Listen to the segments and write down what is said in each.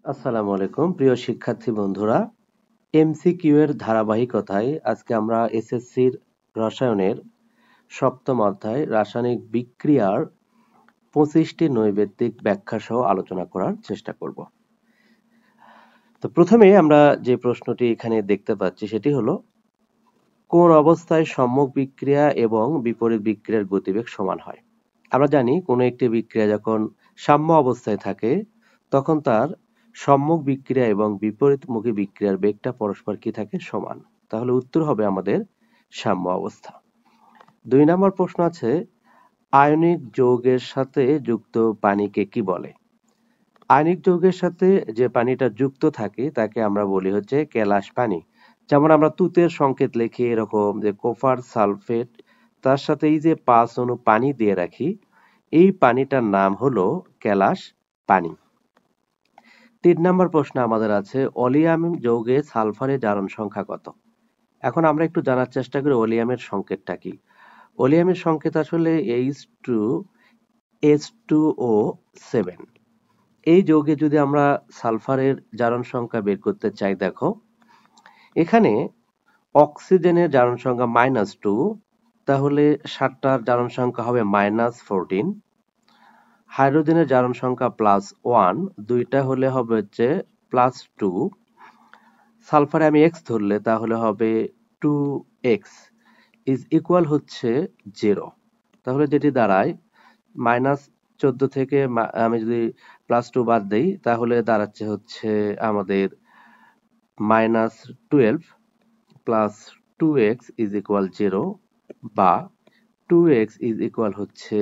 আসসালামু আলাইকুম প্রিয় শিক্ষার্থী বন্ধুরা, এমসিকিউ এর ধারাবাহিকতায় আজকে আমরা এসএসসির রসায়নের সপ্তম অধ্যায় রাসায়নিক বিক্রিয়ার 25টি নৈবেদ্যিক ব্যাখ্যা সহ আলোচনা করার চেষ্টা করব। তো প্রথমে আমরা যে প্রশ্নটি এখানে দেখতে পাচ্ছি সেটি হলো, কোন অবস্থায় সম্মুখ বিক্রিয়া এবং বিপরীত বিক্রিয়ার গতিবেগ সমান হয়? আমরা জানি কোনো একটি বিক্রিয়া যখন সাম্য অবস্থায় থাকে তখন তার সম্মুখ বিক্রিয়া এবং বিপরীতমুখী বিক্রিয়ার বেগটা পরস্পর কি থাকে? সমান। তাহলে উত্তর হবে আমাদের সাম্য অবস্থা। 2 নম্বর প্রশ্ন আছে, আয়নিক যৌগের সাথে যুক্ত পানিকে কি বলে? আয়নিক যৌগের সাথে যে পানিটা যুক্ত থাকে তাকে আমরা বলি হচ্ছে কেলাস পানি। যেমন আমরা তুতের সংকেত লিখি এরকম যে কপার সালফেট, তার সাথে এই যে 5 অণু পানি দিয়ে রাখি, এই পানিটার নাম হলো কেলাস পানি। 3 নম্বর প্রশ্ন আমাদের আছে, অলিয়াম যৌগে সালফারের জারণ সংখ্যা কত? এখন আমরা একটু জানার চেষ্টা করি অলিয়ামের সংকেতটা কি। অলিয়ামের সংকেত আসলে H2SO7। এই যৌগে যদি আমরা সালফারের জারণ সংখ্যা বের করতে চাই, দেখো এখানে অক্সিজেনের জারণ সংখ্যা -2, তাহলে 7টার জারণ সংখ্যা হবে -14। হাইড্রোজেনের জারণ সংখ্যা +1, দুইটা হলে হবে হচ্ছে +2। সালফারে আমি x ধরলে তাহলে হবে 2x ইজ ইকুয়াল হচ্ছে 0। তাহলে যেটি দাঁড়ায় -14 থেকে আমি যদি +2 বাদ দেই তাহলে দাঁড়াচ্ছে হচ্ছে আমাদের -12 প্লাস 2x ইজ ইকুয়াল 0 বা 2x ইজ ইকুয়াল হচ্ছে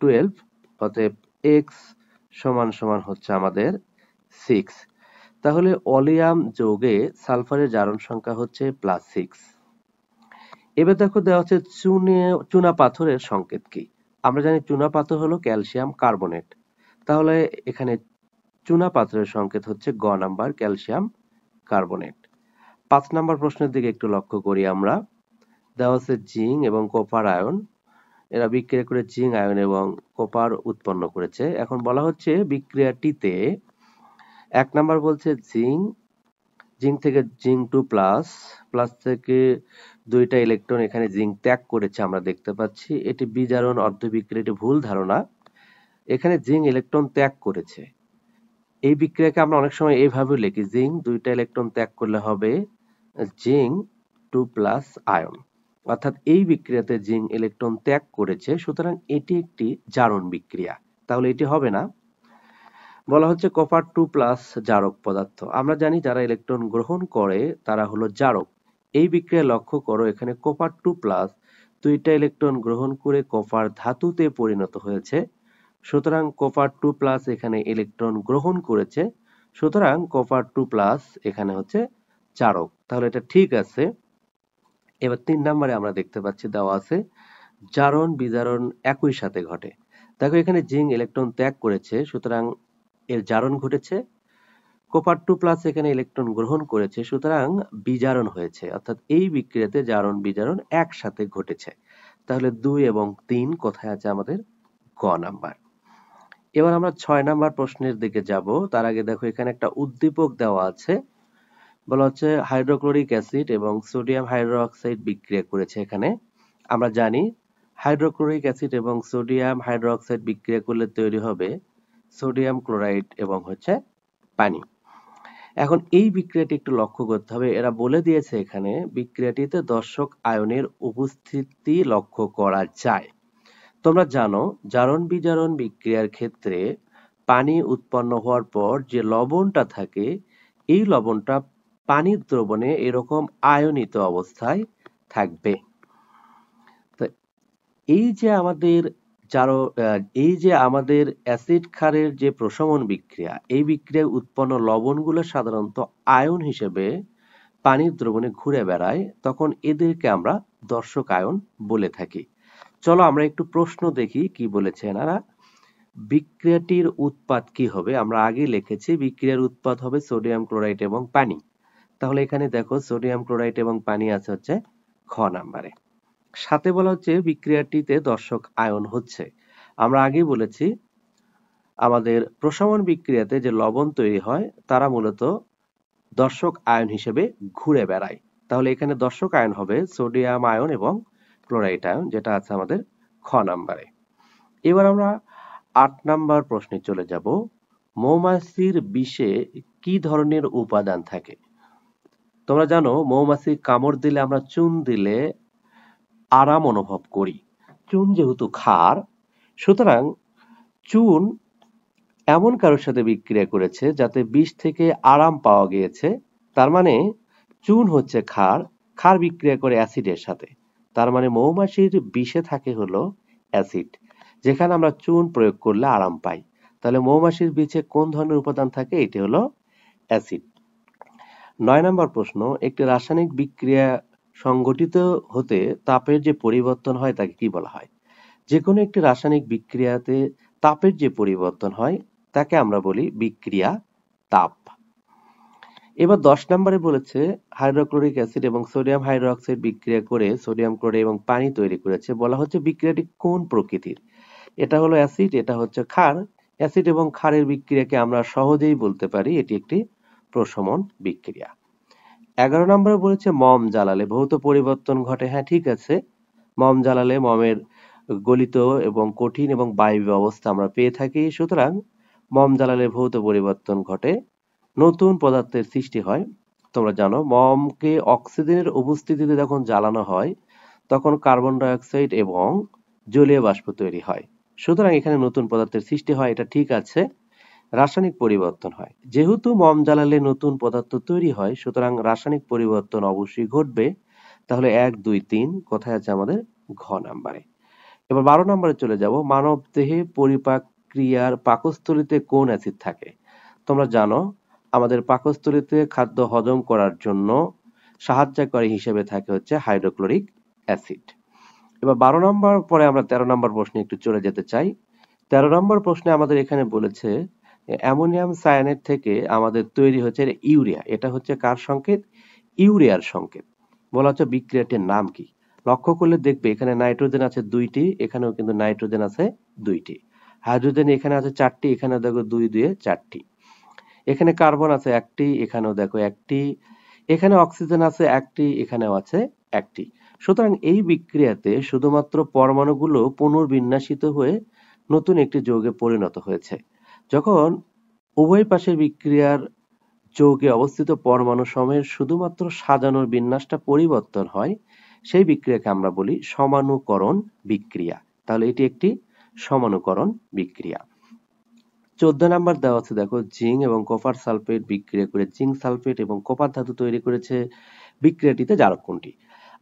12। অতএব x সমান সমান হচ্ছে আমাদের 6। তাহলে অলিয়াম যৌগে সালফারের জারণ সংখ্যা হচ্ছে +6। এবার দেখো দেওয়া হচ্ছে চুনা পাথরের সংকেত কি? আমরা জানি চুনা পাথর হলো ক্যালসিয়াম কার্বনেট। তাহলে এখানে চুনা পাথরের সংকেত হচ্ছে গ নাম্বার, ক্যালসিয়াম কার্বনেট। 5 নাম্বার প্রশ্নের দিকে একটু লক্ষ্য করি আমরা। দেওয়া আছে জিঙ্ক এবং কপার আয়ন, এরা বিক্রিয়া করে জিঙ্ক আয়ন এবং কপার উৎপন্ন করেছে। এখন বলা হচ্ছে বিক্রিয়াটিতে 1 নাম্বার বলছে জিঙ্ক থেকে জিঙ্ক 2 প্লাস থেকে 2টা ইলেকট্রন এখানে জিঙ্ক ত্যাগ করেছে আমরা দেখতে পাচ্ছি। এটি বিজারণ অর্ধবিক্রিয়া, এটি ভুল ধারণা। এখানে জিঙ্ক ইলেকট্রন ত্যাগ করেছে। এই বিক্রিয়াকে আমরা অনেক সময় এইভাবে লিখি, জিঙ্ক 2টা ইলেকট্রন ত্যাগ করলে হবে জিঙ্ক 2+ আয়ন। অর্থাৎ এই বিক্রিয়াতে জিঙ্ক ইলেকট্রন ত্যাগ করেছে, সুতরাং এটি একটি জারণ বিক্রিয়া। তাহলে এটি হবে না। বলা হচ্ছে কপার 2+ জারক পদার্থ। আমরা জানি যারা ইলেকট্রন গ্রহণ করে তারা হলো জারক। এই বিক্রিয়া লক্ষ্য করো, এখানে কপার 2+ 2টা ইলেকট্রন গ্রহণ করে কপার ধাতুতে পরিণত হয়েছে। সুতরাং কপার 2+ এখানে ইলেকট্রন গ্রহণ করেছে, সুতরাং কপার 2+ এখানে হচ্ছে জারক। তাহলে এটা ঠিক আছে। এবার 3 নম্বরে আমরা দেখতে পাচ্ছি দেওয়া আছে জারণ বিজারণ একই সাথে ঘটে। দেখো এখানে জিঙ্ক ইলেকট্রন ত্যাগ করেছে, সুতরাং এর জারণ ঘটেছে। কপার 2+ এখানে ইলেকট্রন গ্রহণ করেছে, সুতরাং বিজারণ হয়েছে। অর্থাৎ এই বিক্রিয়াতে জারণ বিজারণ একসাথে ঘটেছে। তাহলে 2 এবং 3 কোথায় আছে? আমাদের গ নাম্বার। এবার আমরা 6 নাম্বার প্রশ্নের দিকে যাব। তার আগে দেখো এখানে একটা উদ্দীপক দেওয়া আছে। বলা হচ্ছে হাইড্রোক্লোরিক অ্যাসিড এবং সোডিয়াম হাইড্রোক্সাইড বিক্রিয়া করেছে। এখানে আমরা জানি হাইড্রোক্লোরিক অ্যাসিড এবং সোডিয়াম হাইড্রোক্সাইড বিক্রিয়া করলে তৈরি হবে সোডিয়াম ক্লোরাইড এবং হচ্ছে পানি। এখন এই বিক্রিয়াটি একটু লক্ষ্য করতে হবে। এরা বলে দিয়েছে এখানে বিক্রিয়াটিতে দর্শক আয়নের উপস্থিতি লক্ষ্য করা যায়। তোমরা জানো জারণ বিজারণ বিক্রিয়ার ক্ষেত্রে পানি উৎপন্ন হওয়ার পর যে লবণটা থাকে, এই লবণটা পানির দ্রবণে এরকম আয়নিত অবস্থায় থাকবে। তো এই যে আমাদের অ্যাসিড ক্ষারের যে প্রশমন বিক্রিয়া, এই বিক্রিয়ায় উৎপন্ন লবণগুলো সাধারণত আয়ন হিসেবে পানির দ্রবণে ঘুরে বেড়ায়, তখন এদেরকে আমরা দর্শক আয়ন বলে থাকি। চলো আমরা একটু প্রশ্ন দেখি কি বলেছে এনারা। বিক্রিয়াটির উৎপাদ কি হবে? আমরা আগে লিখেছি বিক্রিয়ার উৎপাদ হবে সোডিয়াম ক্লোরাইড এবং পানি। তাহলে এখানে দেখো সোডিয়াম ক্লোরাইড এবং পানি আছে হচ্ছে খ নাম্বারে। সাথে বলা হচ্ছে বিক্রিয়াটিতে দর্শক আয়ন হচ্ছে। আমরা আগেই বলেছি আমাদের প্রশমন বিক্রিয়াতে যে লবণ তৈরি হয় তারা মূলত দর্শক আয়ন হিসেবে ঘুরে বেড়ায়। তাহলে এখানে দর্শক আয়ন হবে সোডিয়াম আয়ন এবং ক্লোরাইড আয়ন, যেটা আছে আমাদের খ নাম্বারে। এবার আমরা ৮ নাম্বার প্রশ্নে চলে যাব। মৌমাছির বিষে কি ধরনের উপাদান থাকে? তোমরা জানো মৌমাছি কামড় দিলে আমরা চুন দিলে আরাম অনুভব করি। চুন যেহেতু ক্ষার, সুতরাং চুন এমন কারোর সাথে বিক্রিয়া করেছে যাতে বিষ থেকে আরাম পাওয়া গিয়েছে। তার মানে চুন হচ্ছে ক্ষার, ক্ষার বিক্রিয়া করে অ্যাসিডের সাথে। তার মানে মৌমাছির বিষে থাকে হলো অ্যাসিড, যেখানে আমরা চুন প্রয়োগ করলে আরাম পাই। তাহলে মৌমাছির বীজে কোন ধরনের উপাদান থাকে? এটি হলো অ্যাসিড। ৯ নম্বর প্রশ্ন, একটি রাসায়নিক বিক্রিয়া সংঘটিত হতে তাপের যে পরিবর্তন হয় তাকে কি বলা হয়? যে কোনো একটি রাসায়নিক বিক্রিয়াতে তাপের যে পরিবর্তন হয় তাকে আমরা বলি বিক্রিয়া তাপ। এবার ১০ নম্বরে বলেছে হাইড্রোক্লোরিক অ্যাসিড এবং সোডিয়াম হাইড্রোক্সাইড বিক্রিয়া করে সোডিয়াম ক্লোরাইড এবং পানি তৈরি করেছে। বলা হচ্ছে বিক্রিয়াটি কোন প্রকৃতির? এটা হলো অ্যাসিড, এটা হচ্ছে ক্ষার। অ্যাসিড এবং ক্ষারের বিক্রিয়াকে আমরা সহজেই বলতে পারি এটি একটি প্রশমন বিক্রিয়া। ১১ নম্বরে বলেছে মম জ্বালালে ভৌত পরিবর্তন ঘটে। হ্যাঁ, ঠিক আছে। মম জ্বালালে মমের গলিত এবং কঠিন এবং বায়বীয় অবস্থা আমরা পেয়ে থাকি। সুতরাং মম জ্বালালে ভৌত পরিবর্তন ঘটে, নতুন পদার্থের সৃষ্টি হয়। তোমরা জানো মমকে অক্সিজেনের উপস্থিতিতে যখন জ্বালানো হয় তখন কার্বন ডাই অক্সাইড এবং জলীয় বাষ্প তৈরি হয়। সুতরাং এখানে নতুন পদার্থের সৃষ্টি হয়, এটা ঠিক আছে। রাসায়নিক পরিবর্তন হয়, যেহেতু মম জ্বালালে নতুন পদার্থ তৈরি হয়, সুতরাং রাসায়নিক পরিবর্তন অবশ্যই ঘটবে। তাহলে ১, ২, ৩ কোথায় আছে? আমাদের ঘ নাম্বারে। এবার ১২ নম্বরে চলে যাব। মানব দেহে পরিপাক ক্রিয়ার পাকস্থলীতে কোন অ্যাসিড থাকে? তোমরা জানো আমাদের পাকস্থলীতে খাদ্য হজম করার জন্য সাহায্যকারী হিসেবে থাকে হচ্ছে হাইড্রোক্লোরিক অ্যাসিড। এবার ১২ নম্বর পরে আমরা ১৩ নম্বর প্রশ্নে একটু চলে যেতে চাই। ১৩ নম্বর প্রশ্নে আমাদের এখানে বলেছে অ্যামোনিয়াম সায়ানেট থেকে আমাদের তৈরি হচ্ছে ইউরিয়া। এটা হচ্ছে কার সংকেত? ইউরিয়ার সংকেত। বলা হচ্ছে বিক্রিয়াটির নাম কি? লক্ষ্য করলে দেখবে এখানে নাইট্রোজেন আছে ২টি, এখানেও কিন্তু নাইট্রোজেন আছে ২টি। হাইড্রোজেন এখানে আছে ৪টি, এখানে দেখো ২ ২ ৪টি। এখানে কার্বন আছে ১টি, এখানেও দেখো ১টি। এখানে অক্সিজেন আছে ১টি, এখানেও আছে ১টি। সুতরাং এই বিক্রিয়াতে শুধুমাত্র পরমাণুগুলো পুনর্বিন্যাসিত হয়ে নতুন একটি যৌগে পরিণত হয়েছে। যখন উভয় পাশের বিক্রিয়ার যৌগে অবস্থিত পরমাণু সমূহের শুধুমাত্র সাজানোর বিন্যাসটা পরিবর্তন হয়, সেই বিক্রিয়াকে আমরা বলি সমাণুকরণ বিক্রিয়া। তাহলে এটি একটি সমাণুকরণ বিক্রিয়া। ১৪ নাম্বার দেওয়া আছে, দেখো জিঙ্ক এবং কপার সালফেট বিক্রিয়া করে জিঙ্ক সালফেট এবং কপার ধাতু তৈরি করেছে। বিক্রিয়াটিতে জারক কোনটি?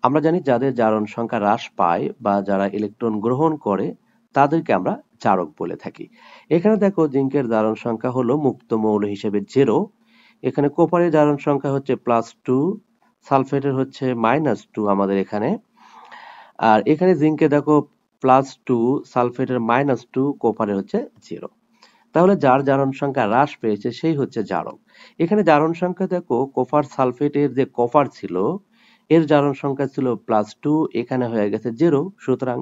আমরা জানি যাদের জারণ সংখ্যা হ্রাস পায় বা যারা ইলেকট্রন গ্রহণ করে তাদেরকে আমরা জারক বলে থাকি। এখানে দেখো জিঙ্কের জারণ সংখ্যা হলো মুক্ত মৌল হিসেবে 0। এখানে কপারের জারণ সংখ্যা হচ্ছে +2, সালফেটের হচ্ছে -2 আমাদের এখানে। আর এখানে জিঙ্কে দেখো +2, সালফেটের -2, কপারের হচ্ছে 0। তাহলে যার জারণ সংখ্যা হ্রাস পেয়েছে সেই হচ্ছে জারক। এখানে জারণ সংখ্যা দেখো কপার সালফেটের যে কপার ছিল এর জারণ সংখ্যা ছিল +2, এখানে হয়ে গেছে 0। সুতরাং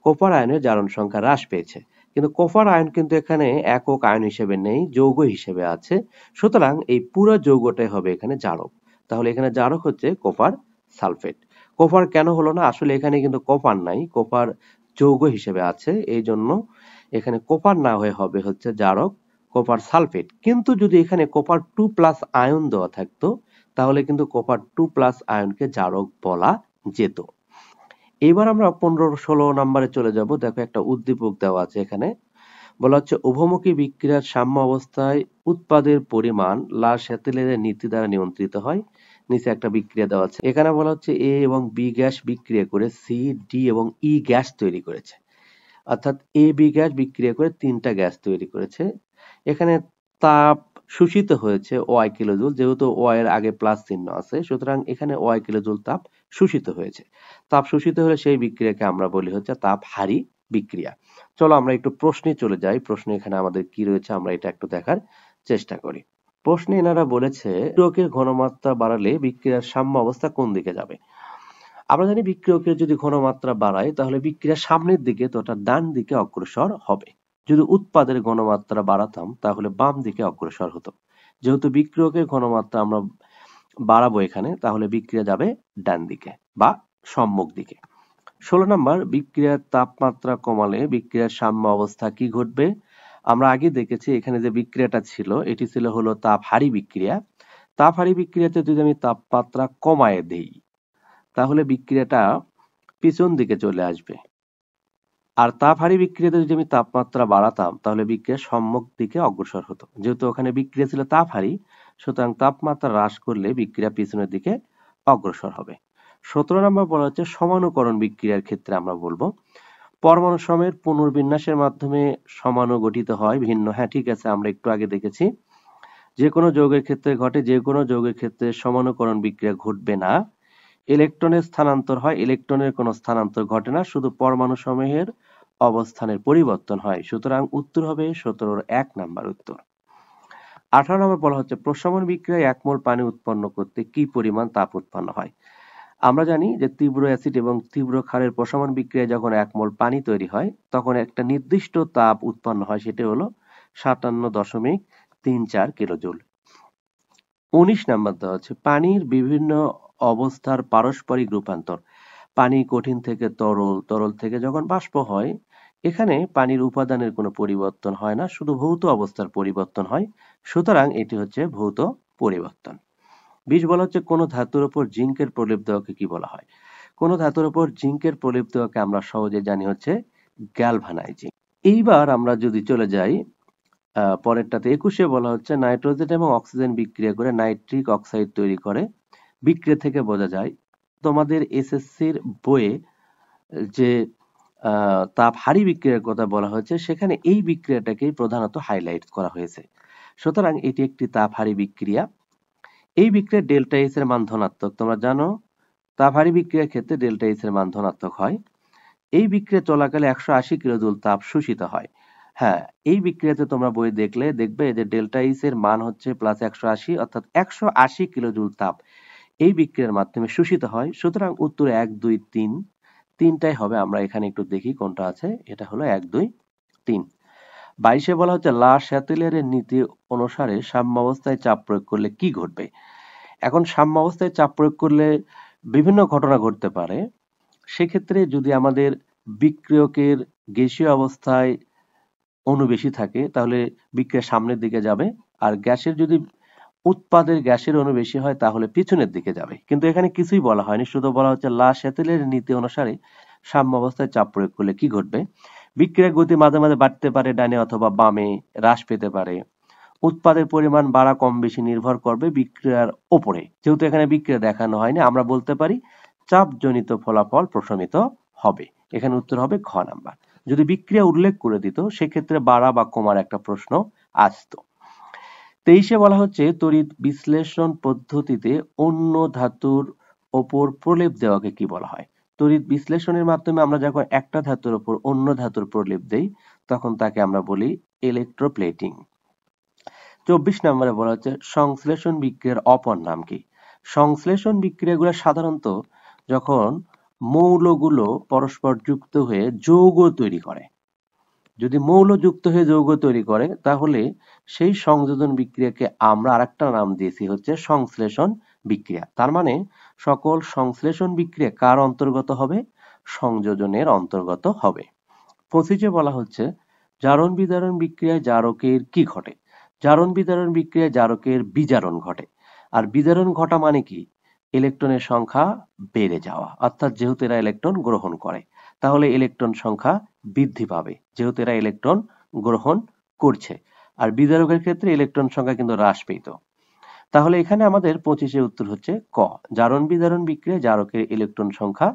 কপার আয়নের জারণ সংখ্যা হ্রাস পেয়েছে। কিন্তু কপার আয়ন কিন্তু এখানে একক আয়ন হিসেবে নেই, যৌগ হিসেবে আছে। সুতরাং এই পুরো যৌগটাই হবে এখানে জারক। তাহলে এখানে জারক হচ্ছে কপার সালফেট। কপার কেন হলো না? আসলে এখানে কিন্তু কপার নাই, কপার যৌগ হিসেবে আছে, এই জন্য এখানে কপার না হয়ে হবে হচ্ছে জারক কপার সালফেট। কিন্তু যদি এখানে কপার 2+ আয়ন দেওয়া থাকতো তাহলে কিন্তু কপার 2+ আয়নকে জারক বলা যেত। এবার আমরা ১৫-১৬ নম্বরে চলে যাব। দেখো একটা উদ্দীপক দেওয়া আছে এখানে। বলা হচ্ছে উভমুখী বিক্রিয়ার সাম্য অবস্থায় উৎপাদের পরিমাণ লাল স্যাটেলাইটের নীতি দ্বারা নিয়ন্ত্রিত হয়। নিচে একটা বিক্রিয়া দেওয়া আছে। এখানে বলা হচ্ছে এ এবং বি গ্যাস বিক্রিয়া করে সি, ডি এবং ই গ্যাস তৈরি করেছে। অর্থাৎ এ বি গ্যাস বিক্রিয়া করে 3টা গ্যাস তৈরি করেছে। এখানে তাপ শোষিত হয়েছে ওয়াই কিলোজুল, যেহেতু ওয়াই এর আগে প্লাস চিহ্ন আছে, সুতরাং এখানে ওয়াই কিলোজুল তাপ শোষিত হয়েছে। তাপ শোষিত হলে সেই বিক্রিয়াকে আমরা বলি হচ্ছে তাপহারী বিক্রিয়া। চলো আমরা একটু প্রশ্নে চলে যাই। প্রশ্নে এখানে আমাদের কি রয়েছে আমরা এটা একটু দেখার চেষ্টা করি। প্রশ্নে এনারা বলেছে বিক্রিয়কের ঘনমাত্রা বাড়ালে বিক্রিয়ার সাম্য অবস্থা কোন দিকে যাবে? আমরা জানি বিক্রিয়কের যদি ঘনমাত্রা বাড়ায় তাহলে বিক্রিয়া সামনের দিকে তথা ডান দিকে অগ্রসর হবে। যদি উৎপাদের ঘনমাত্রা বাড়াতাম তাহলে বাম দিকে অগ্রসর হতো। যেহেতু বিক্রিয়কের ঘনমাত্রা আমরা বাড়াবো এখানে, তাহলে বিক্রিয়া যাবে ডান দিকে বা সম্মুখ দিকে। 16 নম্বর, বিক্রিয়ার তাপমাত্রা কমালে বিক্রিয়ার সাম্য অবস্থা কি ঘটবে? আমরা আগে দেখেছি এখানে যে বিক্রিয়াটা ছিল এটি ছিল হলো তাপহারী বিক্রিয়া। তাপহারী বিক্রিয়াতে যদি আমি তাপমাত্রা কমায় দেই তাহলে বিক্রিয়াটা পিছন দিকে চলে আসবে। আর তাপহারী বিক্রিয়াতে যদি আমি তাপমাত্রা বাড়াতাম তাহলে বিক্রিয়া সম্মুখ দিকে অগ্রসর হতো। যেহেতু ওখানে বিক্রিয়া ছিল তাপহারী, সুতরাং তাপমাত্রা হ্রাস করলে বিক্রিয়া পিছনের দিকে অগ্রসর হবে। 17 নম্বর বলা হচ্ছে সমাণুকরণ বিক্রিয়ার ক্ষেত্রে আমরা বলবো পরমাণু সমূহের পুনর্বিন্যাসের মাধ্যমে সমাণু গঠিত হয় ভিন্ন। হ্যাঁ, ঠিক আছে, আমরা একটু আগে দেখেছি যে কোনো যৌগের ক্ষেত্রে ঘটে, যে কোনো যৌগের ক্ষেত্রে সমাণুকরণ বিক্রিয়া ঘটবে না। ইলেকট্রনের স্থানান্তর হয়, ইলেকট্রনের কোনো স্থানান্তর ঘটে না, শুধু পরমাণু সমূহের অবস্থানের পরিবর্তন হয়। সুতরাং উত্তর হবে 17 1 নাম্বার উত্তর। 18 নম্বর বলা হচ্ছে প্রশমন বিক্রিয়ায় 1 মোল পানি উৎপন্ন করতে কি পরিমাণ তাপ উৎপন্ন হয়? আমরা জানি যে তীব্র অ্যাসিড এবং তীব্র ক্ষারের প্রশমন বিক্রিয়ায় যখন 1 মোল পানি তৈরি হয় তখন একটা নির্দিষ্ট তাপ উৎপন্ন হয়, সেটা হলো 57.34 কিলোজুল। 19 নাম্বার দেওয়া হচ্ছে পানির বিভিন্ন অবস্থার পারস্পরিক রূপান্তর। পানি কঠিন থেকে তরল, তরল থেকে যখন বাষ্প হয়, এখানে পানির উপাদানের কোনো পরিবর্তন হয় না, শুধু ভৌত অবস্থার পরিবর্তন হয়। সুতরাং এটি হচ্ছে ভৌত পরিবর্তন। 20 বলা হচ্ছে কোন ধাতুর উপর জিঙ্কের প্রলেপ দেওয়াকে কি বলা হয়? কোন ধাতুর উপর জিঙ্কের প্রলেপ দেওয়াকে আমরা সহজে জানি হচ্ছে গ্যালভানাইজিং। এইবার আমরা যদি চলে যাই পরেরটাতে 21 বলা হচ্ছে নাইট্রোজেন এবং অক্সিজেন বিক্রিয়া করে নাইট্রিক অক্সাইড তৈরি করে। বিক্রিয়া থেকে বোঝা যায়, তোমাদের এসএসসির বইয়ে যে তাপহারী বিক্রিয়ার কথা বলা হয়েছে সেখানে এই বিক্রিয়াটাকেই প্রধানত হাইলাইট করা হয়েছে। সুতরাং এটি একটি তাপহারী বিক্রিয়া। এই বিক্রিয়ার ডেল্টা এইচ এর মান ধনাত্মক। তোমরা জানো তাপহারী বিক্রিয়ার ক্ষেত্রে ডেল্টা এইচ এর মান ধনাত্মক হয়। এই বিক্রিয়া চলাকালে 180 কিলোজুল তাপ শোষিত হয়। হ্যাঁ, এই বিক্রিয়াতে তোমরা বই দেখবে যে ডেল্টা এইচ এর মান হচ্ছে প্লাস 180, অর্থাৎ 180 কিলোজুল তাপ এই বিক্রিয়ার মাধ্যমে শোষিত হয়। সুতরাং উত্তর 1 2 3 তিনটাই হবে। আমরা এখানে একটু দেখি কোনটা আছে। এটা হলো 1 2 3। 22 বলা হচ্ছে লা শ্যাতেলের নীতি অনুসারে সাম্যাবস্থায় চাপ প্রয়োগ করলে কি ঘটবে? এখন সাম্যাবস্থায় চাপ প্রয়োগ করলে বিভিন্ন ঘটনা ঘটতে পারে। সেক্ষেত্রে যদি আমাদের বিক্রিয়কের গ্যাসীয় অবস্থায় অণু বেশি থাকে তাহলে বিক্রিয়া সামনের দিকে যাবে, আর গ্যাসের যদি উৎপাদের গ্যাসের অণু বেশি হয় তাহলে পিছনের দিকে যাবে। কিন্তু এখানে কিছুই বলা হয়নি, শুধু বলা হচ্ছে লা শ্যাতেলের নীতি অনুসারে সাম্যাবস্থায় চাপ প্রয়োগ করলে কি ঘটবে। বিক্রিয়ার গতি মাঝে মাঝে বাড়তে পারে, ডানে অথবা বামে হ্রাস পেতে পারে। উৎপাদের পরিমাণ বাড়া কম বেশি নির্ভর করবে বিক্রিয়ার ওপরে। যেহেতু এখানে বিক্রিয়া দেখানো হয়নি, আমরা বলতে পারি চাপজনিত ফলাফল প্রশমিত হবে। এখানে উত্তর হবে খ নাম্বার। যদি বিক্রিয়া উল্লেখ করে দিত সেক্ষেত্রে বাড়া বা কমার একটা প্রশ্ন আসতো। 23 বলা হচ্ছে তড়িৎ বিশ্লেষণ পদ্ধতিতে অন্য ধাতুর ওপর প্রলেপ দেওয়াকে কি বলা হয়? তড়িৎ বিশ্লেষণের মাধ্যমে আমরা যখন একটা ধাতুর ওপর অন্য ধাতুর প্রলেপ দেই তখন তাকে আমরা বলি ইলেকট্রোপ্লেটিং। 24 নম্বরে বলা হচ্ছে সংশ্লেষণ বিক্রিয়ার অপর নাম কি? সংশ্লেষণ বিক্রিয়াগুলো সাধারণত যখন মৌলগুলো পরস্পর যুক্ত হয়ে যৌগ তৈরি করে। যদি মৌল যুক্ত হয়ে যৌগ তৈরি করে তাহলে সেই সংযোজন বিক্রিয়াকে আমরা আরেকটা নাম দিয়েছি হচ্ছে সংশ্লেষণ বিক্রিয়া। তার মানে সকল সংশ্লেষণ বিক্রিয়া কার অন্তর্গত হবে? সংযোজনের অন্তর্গত হবে। 25 বলা হচ্ছে জারণ বিজারণ বিক্রিয়ায় জারকের কি ঘটে? জারণ বিজারণ বিক্রিয়ায় জারকের বিজারণ ঘটে। আর বিজারণ ঘটা মানে কি? ইলেকট্রনের সংখ্যা বেড়ে যাওয়া, অর্থাৎ যেহেতু এরা ইলেকট্রন গ্রহণ করে তাহলে ইলেকট্রন সংখ্যা বৃদ্ধি পাবে, যেহেতু এরা ইলেকট্রন গ্রহণ করছে। আর বিজারকের ক্ষেত্রে ইলেকট্রন সংখ্যা কিন্তু হ্রাস পেত। তাহলে এখানে আমাদের 25 উত্তর হচ্ছে ক, জারণ বিজারণ বিক্রিয়ায় জারকের ইলেকট্রন সংখ্যা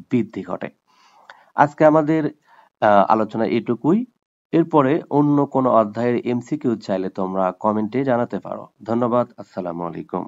বৃদ্ধি ঘটে। আজকে আমাদের আলোচনা এটুকুই। এরপরে অন্য কোনো অধ্যায়ের এমসিকিউ চাইলে তোমরা কমেন্টে জানাতে পারো। ধন্যবাদ। আসসালামু আলাইকুম।